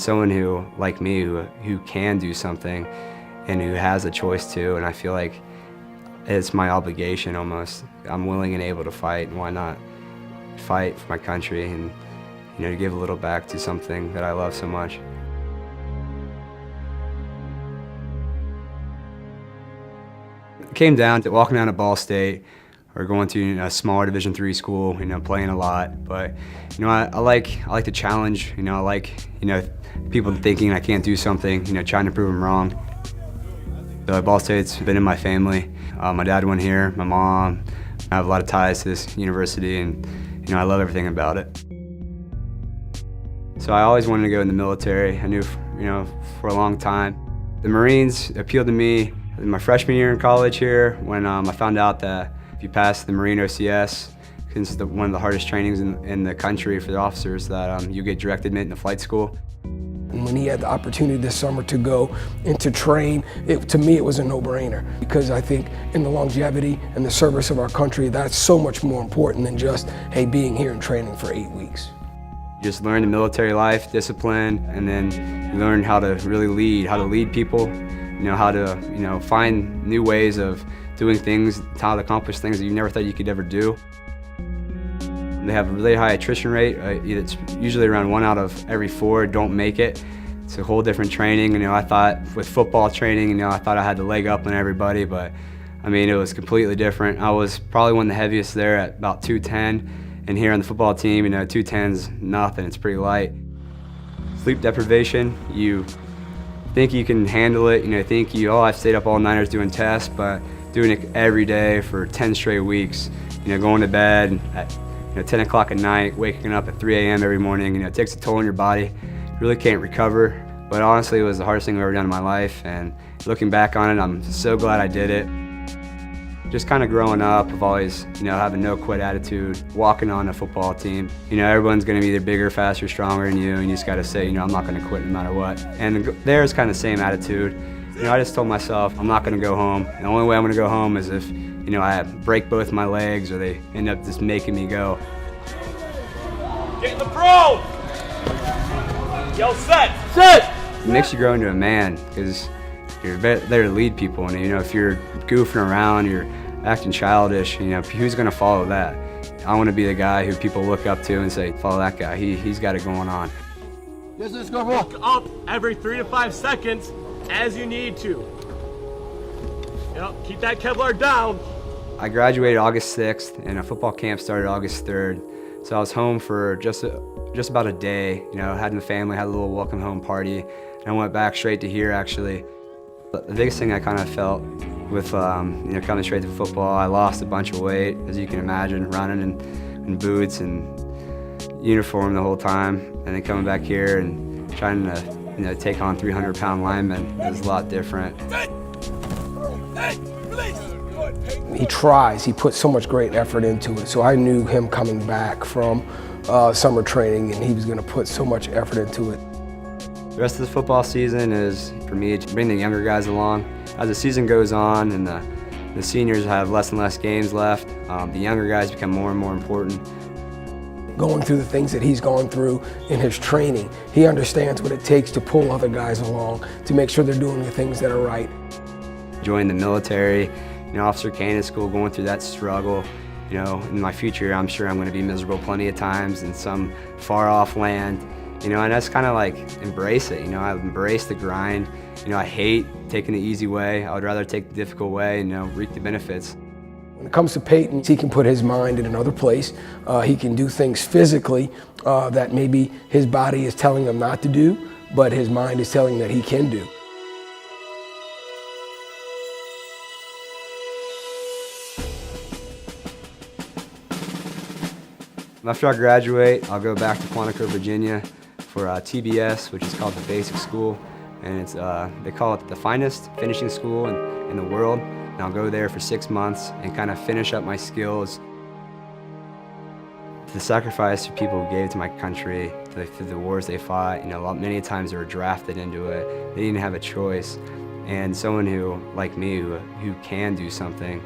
someone who, like me, who can do something and who has a choice to, and I feel like it's my obligation almost. I'm willing and able to fight, and why not fight for my country and, you know, to give a little back to something that I love so much. It came down to walking down to Ball State or going to a smaller Division III school, you know, playing a lot. But, you know, I like the challenge. You know, I like, you know, people thinking I can't do something, you know, trying to prove them wrong. So Ball State's been in my family. My dad went here, my mom. I have a lot of ties to this university, and, you know, I love everything about it. So I always wanted to go in the military. I knew, you know, for a long time. The Marines appealed to me in my freshman year in college here when I found out that if you pass the Marine OCS, since it's one of the hardest trainings in the country for the officers, that you get direct admit into flight school. And when he had the opportunity this summer to go and to train, to me it was a no-brainer, because I think in the longevity and the service of our country, that's so much more important than just, hey, being here and training for 8 weeks. You just learn the military life, discipline, and then you learn how to really lead, how to lead people, you know, how to, you know, find new ways of doing things, how to accomplish things that you never thought you could ever do. They have a really high attrition rate. It's usually around 1 out of every 4 don't make it. It's a whole different training. You know, I thought with football training, you know, I thought I had the leg up on everybody, but I mean, it was completely different. I was probably one of the heaviest there at about 210, and here on the football team, you know, 210's nothing. It's pretty light. Sleep deprivation, you think you can handle it, you know, I've stayed up all nighters doing tests, but doing it every day for 10 straight weeks, you know, going to bed at 10 o'clock at night, waking up at 3 a.m. every morning, you know, it takes a toll on your body. You really can't recover. But honestly, it was the hardest thing I've ever done in my life, and looking back on it, I'm so glad I did it. Just kind of growing up, I've always, you know, having no quit attitude, walking on a football team. You know, everyone's gonna be either bigger, faster, stronger than you, and you just gotta say, you know, I'm not gonna quit no matter what. And there's kind of the same attitude. You know, I just told myself, I'm not gonna go home. And the only way I'm gonna go home is if, you know, I break both my legs or they end up just making me go. Get in the pro! Yell set! Set! It makes you grow into a man, because you're there to lead people, and, you know, if you're goofing around, you're acting childish, you know, who's gonna follow that? I wanna be the guy who people look up to and say, follow that guy, he's got it going on. Yes, let's go. Walk up every 3 to 5 seconds as you need to. Yep, keep that Kevlar down. I graduated August 6th, and a football camp started August 3rd. So I was home for just about a day, you know, had my family, had a little welcome home party, and I went back straight to here, actually. The biggest thing I kind of felt with, you know, coming straight to football, I lost a bunch of weight, as you can imagine, running in boots and uniform the whole time, and then coming back here and trying to, you know, take on 300-pound linemen is a lot different. He tries, he puts so much great effort into it, so I knew him coming back from summer training, and he was going to put so much effort into it. The rest of the football season is, for me, to bring the younger guys along. As the season goes on and the seniors have less and less games left, the younger guys become more and more important. Going through the things that he's gone through in his training, he understands what it takes to pull other guys along, to make sure they're doing the things that are right. Joined the military, you know, officer candidate school, going through that struggle. You know, in my future, I'm sure I'm going to be miserable plenty of times in some far-off land. You know, and I just kind of like embrace it. You know, I embrace the grind. You know, I hate taking the easy way. I would rather take the difficult way and, you know, reap the benefits. When it comes to Payton, he can put his mind in another place. He can do things physically that maybe his body is telling him not to do, but his mind is telling him that he can do. After I graduate, I'll go back to Quantico, Virginia for TBS, which is called the Basic School, and it's they call it the finest finishing school in the world. And I'll go there for 6 months and kind of finish up my skills. The sacrifice people gave to my country, through the wars they fought, you know, many times they were drafted into it. They didn't have a choice. And someone who, like me, who can do something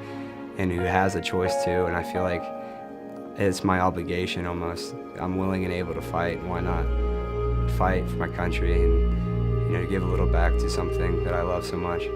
and who has a choice to, and I feel like it's my obligation almost. I'm willing and able to fight, why not? fight for my country and, to give a little back to something that I love so much.